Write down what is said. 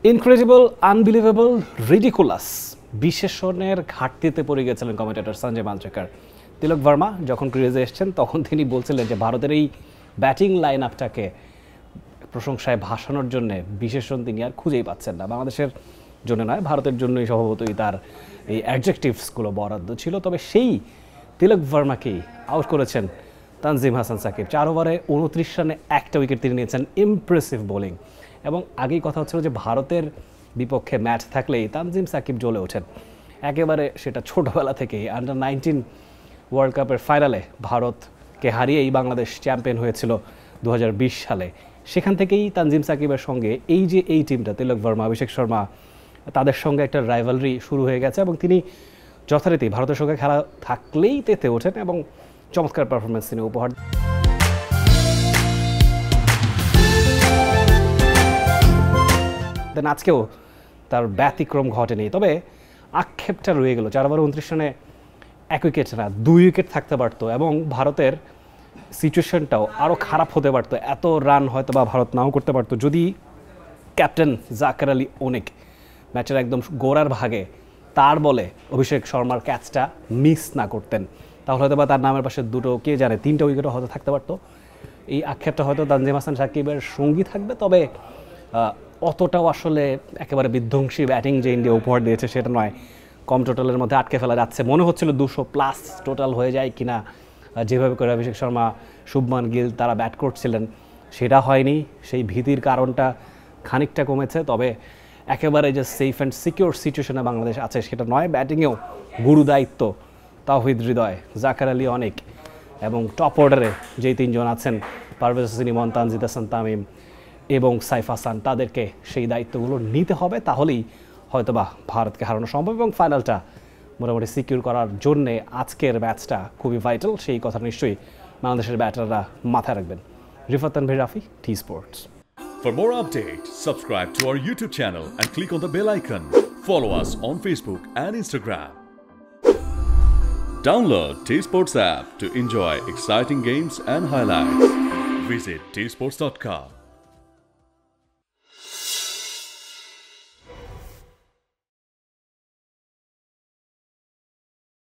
Incredible, unbelievable, ridiculous বিশেষণের ঘাটতিতে পড়ে গেছিলেন commentator Sanjay মাঞ্জরেকর। তিলক ভার্মা যখন ক্রিজে এসেছেন তখন তিনি বলছিলেন যে ভারতের এই ব্যাটিং লাইন আপটাকে প্রশংসায় ভাসানোর জন্য বিশেষণ তিনি আর খুঁজেই পাচ্ছেন না। বাংলাদেশের জন্য নয়, ভারতের জন্যই স্বভাবতই তার এই অ্যাডজেক্টিভসগুলো বরাদ্দ ছিল। তবে সেই তিলক ভার্মাকেই আউট করেছেন তানজিম হাসান সাকিব। 4 ওভারে 29 রানে একটা উইকেট তিনি নিয়েছেন। Impressive bowling. এবং আগেই কথা হচ্ছিল যে ভারতের বিপক্ষে ম্যাচ থাকলেই তানজিম সাকিব জ্বলে ওঠেন। একেবারে সেটা ছোটোবেলা থেকেই। আন্ডার-19 ওয়ার্ল্ড কাপের ফাইনালে ভারতকে হারিয়েই বাংলাদেশ চ্যাম্পিয়ন হয়েছিল 2020 সালে। সেখান থেকেই তানজিম সাকিবের সঙ্গে এই টিমটা, তিলক ভার্মা, অভিষেক শর্মা, তাদের সঙ্গে একটা রাইভালরি শুরু হয়ে গেছে এবং তিনি যথারীতি ভারতের সঙ্গে খেলা থাকলেই তেতে ওঠেন এবং চমৎকার পারফরমেন্স তিনি উপহার দেন। আজকেও তার ব্যতিক্রম ঘটেনি, তবে আক্ষেপটা রয়ে গেল। 4 ওভার 29 রানে 1 উইকেট না, 2 উইকেট থাকতে পারতো এবং ভারতের সিচুয়েশনটাও আরও খারাপ হতে পারতো। এত রান হয়তো বা ভারত নাও করতে পারতো যদি ক্যাপ্টেন জাকের আলী অনেক ম্যাচের একদম গোড়ার ভাগে তার বলে অভিষেক শর্মার ক্যাচটা মিস না করতেন। তাহলে হয়তো বা তার নামের পাশে দুটো, কে জানে, 3টা উইকেটও হয়তো থাকতে পারতো। এই আক্ষেপটা হয়তো তানজিম হাসান সাকিবের সঙ্গী থাকবে, তবে অতটাও আসলে একেবারে বিধ্বংসী ব্যাটিং যে ইন্ডিয়া উপহার দিয়েছে সেটা নয়। কম টোটালের মধ্যে আটকে ফেলা যাচ্ছে, মনে হচ্ছিল 200+ টোটাল হয়ে যায় কিনা। যেভাবে করে অভিষেক শর্মা, শুভমান গিল তারা ব্যাট করছিলেন সেটা হয়নি। সেই ভীতির কারণটা খানিকটা কমেছে, তবে একেবারে যে সেফ অ্যান্ড সিকিউর সিচুয়েশনে বাংলাদেশ আছে সেটা নয়। ব্যাটিংয়েও গুরু দায়িত্ব তাওহিদ হৃদয়, জাকের আলী অনেক এবং টপ অর্ডারে যেই 3 জন আছেন, পারভেজ হোসেন ইমন, তানজিদ হাসান তামিম এবং সাইফ হাসান, তাদেরকে সেই দায়িত্বগুলো নিতে হবে। তাহলেই হয়তোবা ভারতকে হারানো সম্ভব এবং ফাইনালটা মোটামুটি সিকিউর করার জন্যে আজকের ম্যাচটা খুবই ভাইটাল। সেই কথা নিশ্চয়ই বাংলাদেশের ব্যাটাররা মাথায় রাখবেন। Rifat Tanvir Rafi, T Sports. For more updates, subscribe to our YouTube channel and click on the bell icon. Follow us on Facebook and Instagram. Download T Sports app to enjoy exciting games and highlights. Visit tsports.com.